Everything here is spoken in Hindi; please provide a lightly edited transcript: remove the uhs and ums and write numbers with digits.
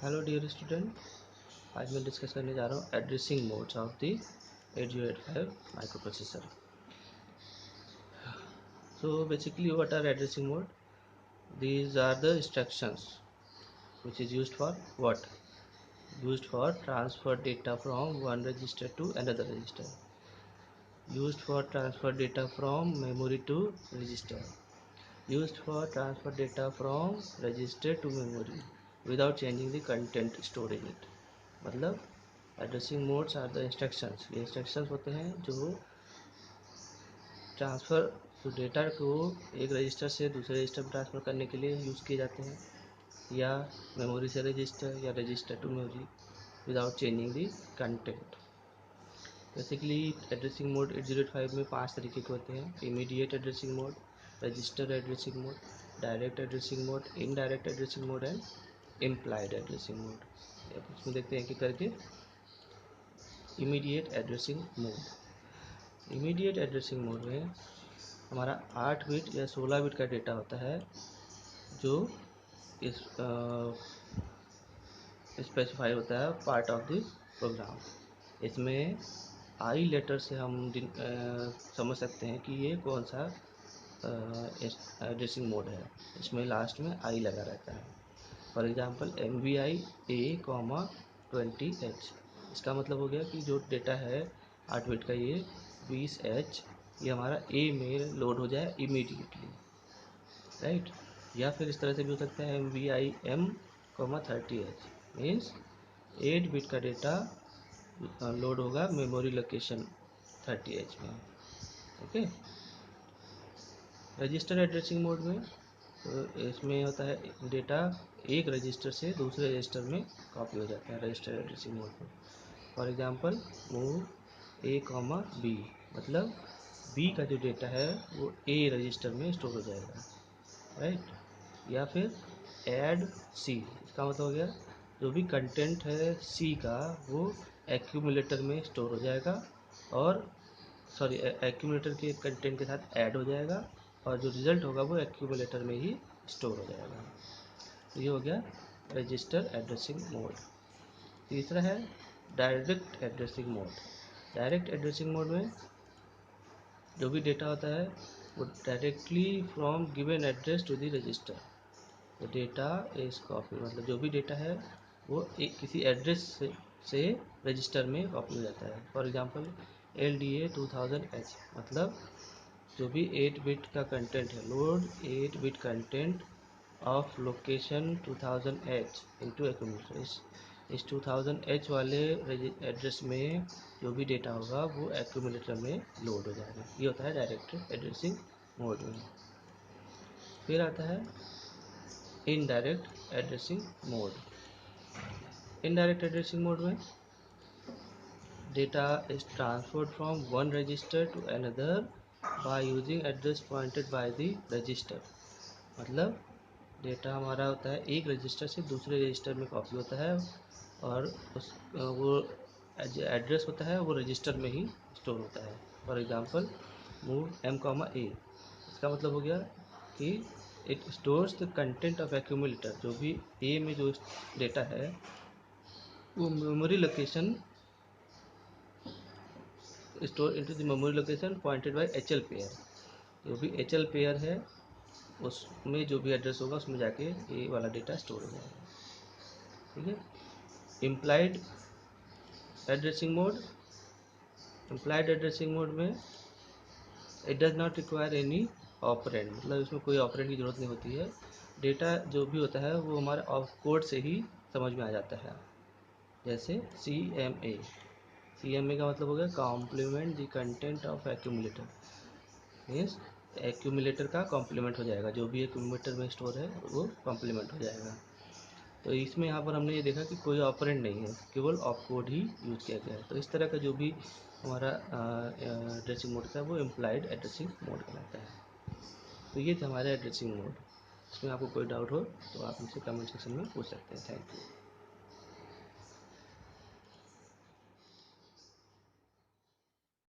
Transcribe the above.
हेलो डियर स्टूडेंट, आज मैं डिस्कस करने जा रहा हूँ addressing modes of the 8085 micro processor. So basically what are addressing mode? These are the instructions which is used for what? Used for transfer data from one register to another register. Used for transfer data from memory to register. Used for transfer data from register to memory without changing the content stored in it. मतलब addressing modes are the instructions, ये इंस्ट्रक्शंस होते हैं जो ट्रांसफ़र जो डेटा को एक रजिस्टर से दूसरे रजिस्टर में ट्रांसफ़र करने के लिए यूज़ किए जाते हैं, या मेमोरी से रजिस्टर या register to memory without changing the content. Basically addressing mode 8085 में 5 तरीके के होते हैं: immediate addressing mode, register addressing mode, direct addressing mode, indirect addressing mode and implied addressing mode. अब इसमें देखते हैं कि करके immediate addressing mode. Immediate addressing mode में हमारा 8 बिट या 16 बिट का डेटा होता है जो इस स्पेसिफाई होता है पार्ट ऑफ द प्रोग्राम। इसमें आई लेटर से हम समझ सकते हैं कि ये कौन सा एड्रेसिंग मोड है। इसमें लास्ट में आई लगा रहता है। For example MVI A, 20H, इसका मतलब हो गया कि जो डेटा है 8 बिट का, ये 20H ये हमारा ए में लोड हो जाए इमीडिएटली, राइट। या फिर इस तरह से भी हो सकता है MVIM, 30H, मीन्स 8 बिट का डेटा लोड होगा मेमोरी लोकेशन 30H में। ओके। रजिस्टर एड्रेसिंग मोड में तो इसमें होता है डेटा एक रजिस्टर से दूसरे रजिस्टर में कॉपी हो जाता है रजिस्टर एड्रेसिंग मोड में। For example move A, B, मतलब B का जो डेटा है वो A रजिस्टर में स्टोर हो जाएगा, राइट। या फिर ऐड C, इसका मतलब हो गया जो भी कंटेंट है C का वो एक्यूमुलेटर में स्टोर हो जाएगा, और एक्यूमुलेटर के कंटेंट के साथ ऐड हो जाएगा, और जो रिज़ल्ट होगा वो एक्यूमुलेटर में ही स्टोर हो जाएगा। तो ये हो गया रजिस्टर एड्रेसिंग मोड। तीसरा है direct addressing mode. Direct addressing mode में जो भी डेटा होता है वो directly from given address to the register, तो डेटा इज कॉपी, मतलब जो भी डेटा है वो एक किसी एड्रेस से रजिस्टर में कॉपी हो जाता है। फॉर एग्जांपल LDA 2000H, मतलब जो भी 8 बिट का कंटेंट है, load 8 bit content of location 2000H into accumulator. इस 2000H वाले एड्रेस में जो भी डेटा होगा वो एक्यूमुलेटर में लोड हो जाएगा। ये होता है डायरेक्ट एड्रेसिंग मोड में। फिर आता है indirect addressing mode. Indirect addressing mode में data is transferred from one register to another by using address pointed by the register. मतलब डेटा हमारा होता है एक रजिस्टर से दूसरे रजिस्टर में कॉपी होता है, और वो एड्रेस होता है वो रजिस्टर में ही स्टोर होता है। For example move M, A, इसका मतलब हो गया कि it stores the content of accumulator. जो भी ए में जो डेटा है वो memory location store into the memory location pointed bye HL pair. जो भी HL पेयर है उसमें जो भी एड्रेस होगा उसमें जाके ये वाला डेटा स्टोर हो जाएगा, ठीक है। Implied addressing mode. Implied addressing mode में it does not require any operand, मतलब इसमें कोई ऑपरेंड की ज़रूरत नहीं होती है। डेटा जो भी होता है वो हमारे ऑफ कोड से ही समझ में आ जाता है। जैसे CMA का मतलब हो गया complement the content of accumulator, means accumulator का कॉम्प्लीमेंट हो जाएगा, जो भी एक्यूमुलेटर में स्टोर है वो कॉम्प्लीमेंट हो जाएगा। तो इसमें यहाँ पर हमने ये देखा कि कोई ऑपरेंड नहीं है, केवल ऑप कोड ही यूज़ किया गया है। तो इस तरह का जो भी हमारा एड्रेसिंग मोड था वो इम्प्लाइड एड्रेसिंग मोड कहलाता है। तो ये थे हमारे एड्रेसिंग मोड। इसमें आपको कोई डाउट हो तो आप मुझसे कमेंट सेक्शन में पूछ सकते हैं। Thank you.